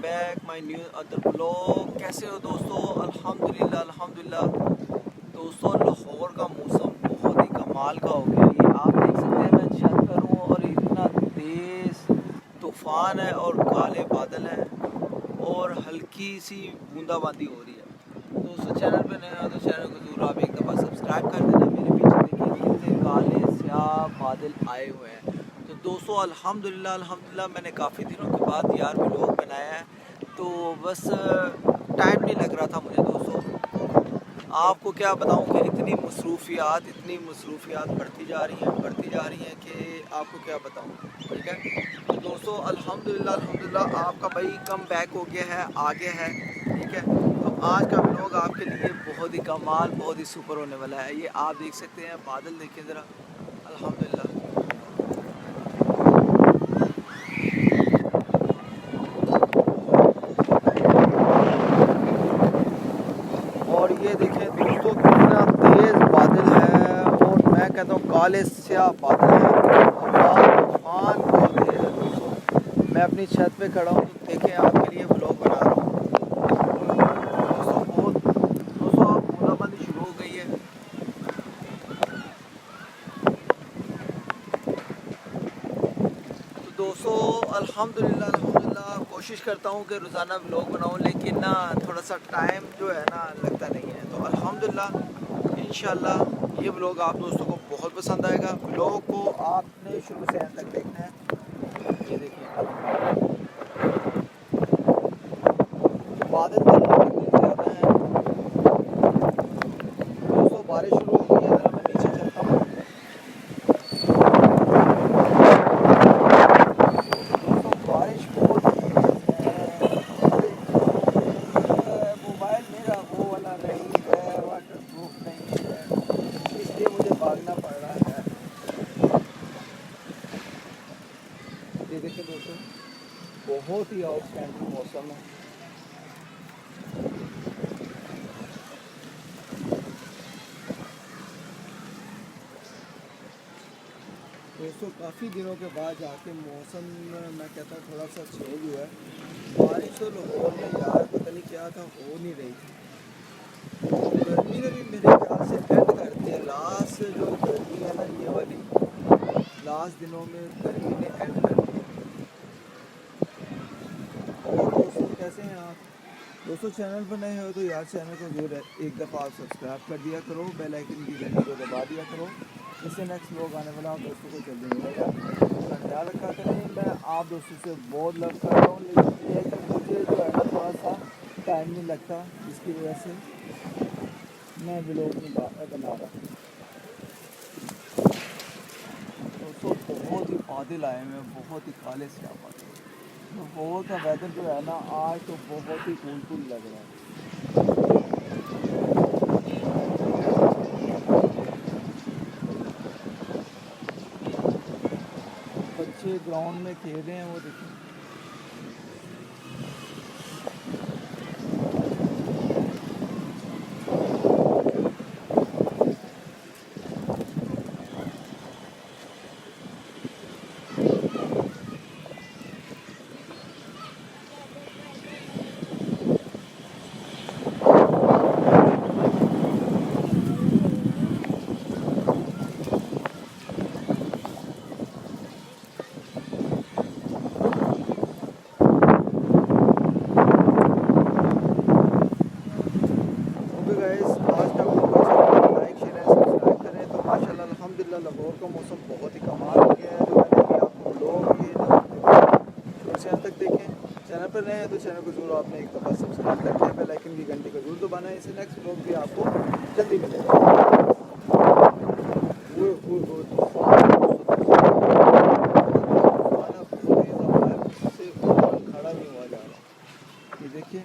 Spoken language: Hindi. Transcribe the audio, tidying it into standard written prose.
Back my new other blog. कैसे हो दोस्तों? अल्हम्दुलिल्लाह अल्हम्दुलिल्लाह। दोस्तों लाहौर का मौसम बहुत ही कमाल का हो गया। ये आप देख सकते हैं, मैं छत पर हूँ और इतना तेज़ तूफ़ान है और काले बादल हैं और हल्की सी बूंदाबांदी हो रही है। दोस्तों चैनल पर नए हो तो चैनल को ज़रूर आप एक दफ़ा सब्सक्राइब कर देना। मेरे पीछे देखिए कितने काले स्याह बादल आए हुए हैं। तो दोस्तों अल्हम्दुलिल्लाह अल्हम्दुलिल्लाह मैंने काफ़ी दिनों के बाद यार व्लॉग बनाया है, तो बस टाइम नहीं लग रहा था मुझे। दोस्तों आपको क्या बताऊं कि इतनी मसरूफियात बढ़ती जा रही हैं कि आपको क्या बताऊं। ठीक है, तो दोस्तों अल्हम्दुलिल्लाह अल्हम्दुलिल्लाह आपका भाई कम बैक हो गया है, आगे है। ठीक है, तो आज का व्लॉग आपके लिए बहुत ही कमाल, बहुत ही सुपर होने वाला है। ये आप देख सकते हैं, बादल देखिए ज़रा। अल्हम्दुलिल्लाह और ये देखें दोस्तों कितना तेज़ बादल है और मैं कहता हूँ काले स्याह बादल है। तूफान बहुत तेज़ है दोस्तों। मैं अपनी छत पे खड़ा हूँ, तो देखें आपके लिए व्लॉग बना रहा हूँ। दोस्तों आप बूंदाबांदी शुरू हो गई है। तो दोस्तों अल्हम्दुलिल्लाह अल्हम्दुलिल्लाह कोशिश करता हूँ कि रोज़ाना व्लॉग बनाऊँ, लेकिन ना थोड़ा सा टाइम जो है ना लगता नहीं है। तो अल्हम्दुलिल्लाह इंशाल्लाह ये व्लॉग आप दोस्तों को बहुत पसंद आएगा। व्लॉग को आपने शुरू से अंत तक देखना है। ये देखिए बादल कितने ज़्यादा हैं। दोस्तों बारिश शुरू हो गई है, ज़रा मैं नीचे चलता हूँ। दोस्तों बारिश बहुत मोबाइल मेरा वो वाला नहीं है, वाटर प्रूफ नहीं है, इसलिए मुझे भागना पड़ रहा है। ये देखिए दोस्तों बहुत ही आउटस्टैंडिंग मौसम है। दोस्तों काफ़ी दिनों के बाद जाके मौसम मैं कहता हूँ थोड़ा सा चेंज हुआ है। बारिश तो लाहौर में यार पता नहीं क्या था, हो नहीं रही थी। गर्मी ने भी मेरे ख्याल से एंड कर दिया। लास्ट जो गर्मी है ना, ये वाली लास्ट दिनों में गर्मी ने एंड कर दिया। और दोस्तों कैसे हैं आप? दोस्तों चैनल पर नए हो तो यार चैनल को जरूर एक दफ़ा आप सब्सक्राइब कर दिया करो, बेल आइकन की घंटी को दबा दिया करो, इससे नेक्स्ट व्लॉग आने वाला आप दोस्तों को जल्दी मिलेगा। अपना ख्याल रखा करें। मैं आप दोस्तों से बहुत लव कर रहा हूँ, लेकिन ये है कि मुझे जो है ना थोड़ा सा टाइम नहीं लगता, जिसकी वजह से मैं व्लॉग नहीं बना रहा। दोस्तों बहुत ही बादल आए हुए हैं, बहुत ही काले से बादल। लाहौर का वेदर जो है ना आज तो बहुत ही कूल लग रहा है। बच्चे ग्राउंड में खेल रहे हैं, वो देखिए। लाइक शेयर एंड सब्सक्राइब करें। तो माशाल्लाह अल्हम्दुलिल्लाह लाहौर का मौसम बहुत ही कमाल हो गया है। जो मैंने भी आपको ब्लॉग ये से अंत तक देखें। चैनल पर नए हैं तो चैनल को जरूर आपने एक दफ़ा सब्सक्राइब करके बेल आइकन की घंटी को जरूर दबाना है। इससे नेक्स्ट ब्लॉग भी आपको जल्दी मिलेगा। खड़ा नहीं हुआ जा रहा, ये देखिए।